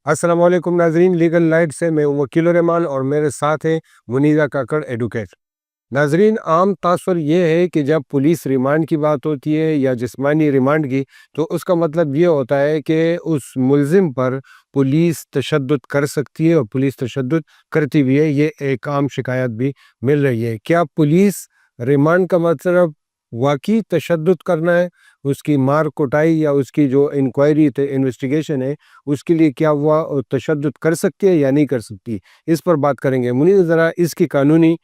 السلام علیکم ناظرین، لیگل لائٹ سے میں وکیل الرحمان اور میرے ساتھ ہیں منیرہ کاکڑ ایڈوکیٹ۔ ناظرین، عام تاثر یہ ہے کہ جب پولیس ریمانڈ کی بات ہوتی ہے یا جسمانی ریمانڈ کی، تو اس کا مطلب یہ ہوتا ہے کہ اس ملزم پر پولیس تشدد کر سکتی ہے اور پولیس تشدد کرتی بھی ہے۔ یہ ایک عام شکایت بھی مل رہی ہے۔ کیا پولیس ریمانڈ کا مطلب واقعی تشدد کرنا ہے؟ اس کی مار کٹائی یا اس کی جو انکوائری انویسٹیگیشن ہے، اس کے لیے کیا وہ تشدد کر سکتی ہے یا نہیں کر سکتی؟ اس پر بات کریں گے۔ منیر ذرا اس کی قانونی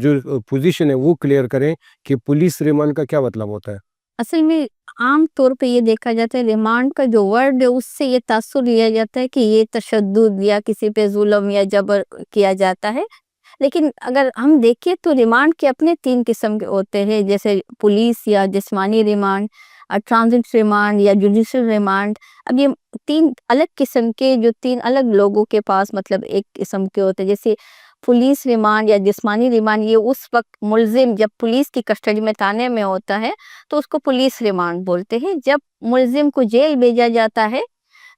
جو پوزیشن ہے وہ کلیئر کریں کہ پولیس ریمانڈ کا کیا مطلب ہوتا ہے۔ اصل میں عام طور پہ یہ دیکھا جاتا ہے، ریمانڈ کا جو ورڈ ہے اس سے یہ تاثر لیا جاتا ہے کہ یہ تشدد یا کسی پہ ظلم یا جبر کیا جاتا ہے۔ لیکن اگر ہم دیکھیں تو ریمانڈ کے اپنے 3 قسم کے ہوتے ہیں، جیسے پولیس یا جسمانی ریمانڈ، ٹرانزٹ ریمانڈ یا جوڈیشل ریمانڈ۔ اب یہ 3 الگ قسم کے، جو 3 الگ لوگوں کے پاس مطلب ایک قسم کے ہوتے ہیں۔ جیسے پولیس ریمانڈ یا جسمانی ریمانڈ، یہ اس وقت ملزم جب پولیس کی کسٹڈی میں تانے میں ہوتا ہے تو اس کو پولیس ریمانڈ بولتے ہیں۔ جب ملزم کو جیل بھیجا جاتا ہے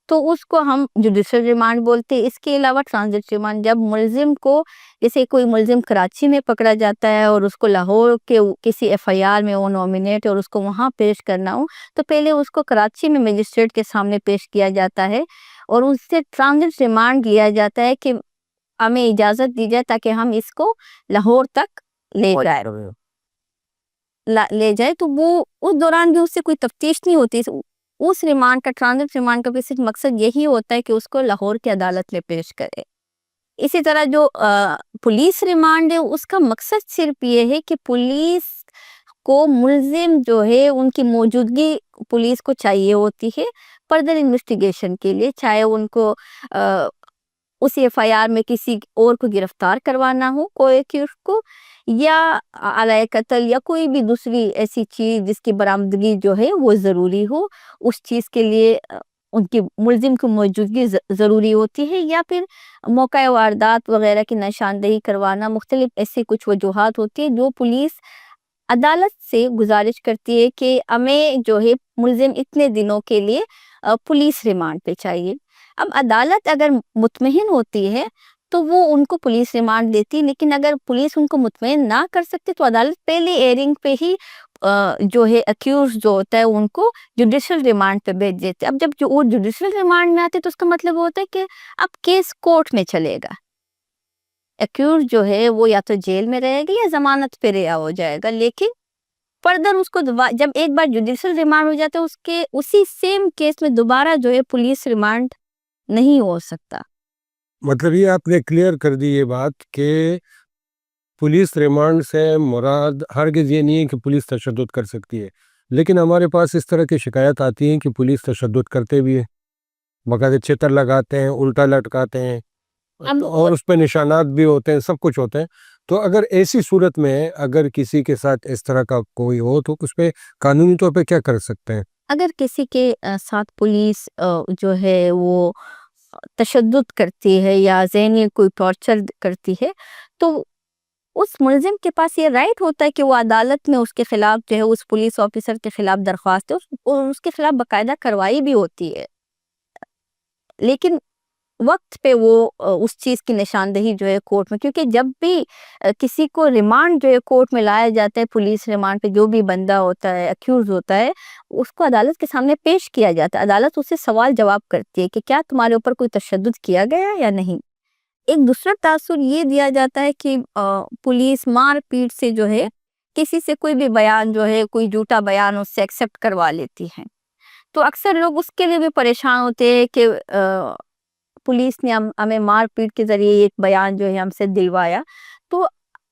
تو اس کو ہم جوڈیشل ریمانڈ بولتے ہیں۔ اس کے علاوہ ٹرانزٹ ریمانڈ، جب ملزم کو، جیسے کوئی ملزم کراچی میں پکڑا جاتا ہے اور اس کو لاہور کے کسی FIR میں وہ نومینیٹ اور اس کو وہاں پیش کرنا ہو، تو پہلے اس کو کراچی میں مجسٹریٹ کے سامنے پیش کیا جاتا ہے اور اس سے ٹرانزٹ ریمانڈ لیا جاتا ہے کہ ہمیں اجازت دی جائے تاکہ ہم اس کو لاہور تک لے جائے۔ تو وہ اس دوران بھی اس سے کوئی تفتیش نہیں ہوتی۔ اس ریمانڈ کا، ٹرانزٹ ریمانڈ کا صرف مقصد یہی ہوتا ہے کہ اس کو لاہور کی عدالت میں پیش کرے۔ اسی طرح جو پولیس ریمانڈ ہے، اس کا مقصد صرف یہ ہے کہ پولیس کو ملزم جو ہے ان کی موجودگی پولیس کو چاہیے ہوتی ہے فردر انویسٹیگیشن کے لیے، چاہے ان کو اسی FIR میں کسی اور کو گرفتار کروانا ہو، کوئی ایکیوزڈ کو، یا علیہ قتل یا کوئی بھی دوسری ایسی چیز جس کی برآمدگی جو ہے وہ ضروری ہو، اس چیز کے لیے ان کی ملزم کی موجودگی ضروری ہوتی ہے، یا پھر موقع واردات وغیرہ کی نشاندہی کروانا۔ مختلف ایسی کچھ وجوہات ہوتی ہیں جو پولیس عدالت سے گزارش کرتی ہے کہ ہمیں جو ہے ملزم اتنے دنوں کے لیے پولیس ریمانڈ پہ چاہیے۔ اب عدالت اگر مطمئن ہوتی ہے تو وہ ان کو پولیس ریمانڈ دیتی، لیکن اگر پولیس ان کو مطمئن نہ کر سکتی تو عدالت پہلے ایئرنگ پہ ہی جو ہے اکیوز جو ہوتا ہے ان کو جوڈیشل ریمانڈ پہ بھیج دیتے۔ اب جب وہ جوڈیشل ریمانڈ میں آتے تو اس کا مطلب ہوتا ہے کہ اب کیس کورٹ میں چلے گا، اکیوز جو ہے وہ یا تو جیل میں رہے گا یا ضمانت پہ رہا ہو جائے گا۔ لیکن فردر اس کو جب ایک بار جوڈیشل ریمانڈ ہو جاتا ہے، اس کے اسی سیم کیس میں دوبارہ جو ہے پولیس ریمانڈ نہیں ہو سکتا۔ مطلب یہ آپ نے کلیئر کر دی یہ بات کہ پولیس ریمانڈ سے مراد ہرگز یہ نہیں ہے کہ پولیس تشدد کر سکتی ہے، لیکن ہمارے پاس اس طرح کی شکایت آتی ہیں کہ پولیس تشدد کرتے بھی ہیں، باقاعدہ چتر لگاتے ہیں، الٹا لٹکاتے ہیں، اور اس پہ نشانات بھی ہوتے ہیں، سب کچھ ہوتے ہیں۔ تو اگر ایسی صورت میں اگر کسی کے ساتھ اس طرح کا کوئی ہو تو اس پہ قانونی طور پہ کیا کر سکتے ہیں؟ اگر کسی کے ساتھ پولیس جو ہے وہ تشدد کرتی ہے یا ذہنی کوئی ٹارچر کرتی ہے، تو اس ملزم کے پاس یہ رائٹ ہوتا ہے کہ وہ عدالت میں اس کے خلاف جو ہے اس پولیس آفیسر کے خلاف درخواست ہے، اور اس کے خلاف باقاعدہ کارروائی بھی ہوتی ہے، لیکن وقت پہ وہ اس چیز کی نشاندہی جو ہے کورٹ میں، کیونکہ جب بھی کسی کو ریمانڈ جو ہے کورٹ میں لایا جاتا ہے، پولیس ریمانڈ پہ جو بھی بندہ ہوتا ہے، اکیوز ہوتا ہے، اس کو عدالت کے سامنے پیش کیا جاتا ہے۔ عدالت اس سے سوال جواب کرتی ہے کہ کیا تمہارے اوپر کوئی تشدد کیا گیا یا نہیں۔ ایک دوسرا تاثر یہ دیا جاتا ہے کہ پولیس مار پیٹ سے جو ہے کسی سے کوئی بھی بیان جو ہے، کوئی جھوٹا بیان اس سے ایکسیپٹ کروا لیتی ہے، تو اکثر لوگ اس کے لیے بھی پریشان ہوتے ہیں کہ پولیس نے ہمیں مار پیٹ کے ذریعے ایک بیان جو ہے ہم سے دلوایا۔ تو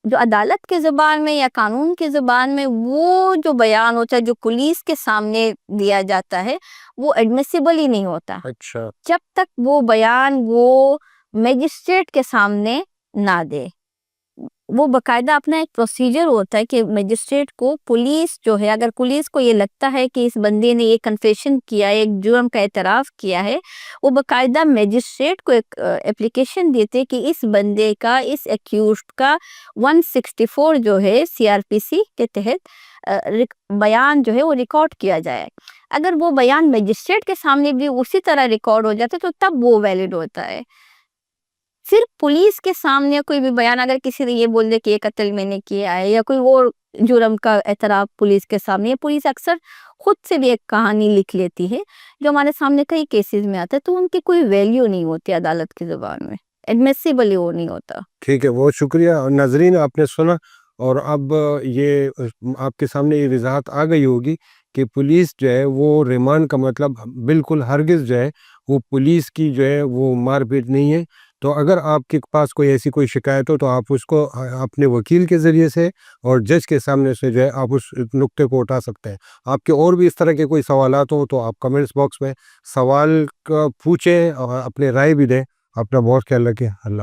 جو عدالت کے زبان میں یا قانون کے زبان میں وہ جو بیان ہوتا ہے جو پولیس کے سامنے دیا جاتا ہے، وہ ایڈمیسیبل ہی نہیں ہوتا اچھا، جب تک وہ بیان وہ میجسٹریٹ کے سامنے نہ دے۔ وہ باقاعدہ اپنا ایک پروسیجر ہوتا ہے کہ مجسٹریٹ کو پولیس جو ہے، اگر پولیس کو یہ لگتا ہے کہ اس بندے نے یہ کنفیشن کیا ہے، ایک جرم کا اعتراف کیا ہے، وہ باقاعدہ مجسٹریٹ کو ایک اپلیکیشن دیتے کہ اس بندے کا، اس ایکیوزڈ کا 164 جو ہے CRPC کے تحت بیان جو ہے وہ ریکارڈ کیا جائے۔ اگر وہ بیان مجسٹریٹ کے سامنے بھی اسی طرح ریکارڈ ہو جاتا ہے تو تب وہ ویلڈ ہوتا ہے۔ پھر پولیس کے سامنے کوئی بھی بیان اگر کسی نے یہ بول دے کہ یہ قتل میں نے کیا ہے یا کوئی اور جرم کا اعتراف پولیس کے سامنے، پولیس اکثر خود سے بھی ایک کہانی لکھ لیتی ہے جو ہمارے سامنے کئی کیسز میں آتا ہے، تو ان کی کوئی ویلیو نہیں ہوتی عدالت کی زبان میں، ایڈمیسیبل ہی وہ نہیں ہوتا۔ ٹھیک ہے، بہت شکریہ ناظرین، آپ نے سنا اور اب یہ آپ کے سامنے یہ وضاحت آ گئی ہوگی کہ پولیس جو ہے وہ ریمانڈ کا مطلب بالکل ہرگز جو ہے وہ پولیس کی جو ہے وہ مار پیٹ نہیں ہے۔ تو اگر آپ کے پاس کوئی ایسی کوئی شکایت ہو تو آپ اس کو اپنے وکیل کے ذریعے سے اور جج کے سامنے سے جو ہے آپ اس نقطے کو اٹھا سکتے ہیں۔ آپ کے اور بھی اس طرح کے کوئی سوالات ہوں تو آپ کمنٹس باکس میں سوال پوچھیں اور اپنے رائے بھی دیں۔ اپنا بہت خیال رکھیں۔ اللہ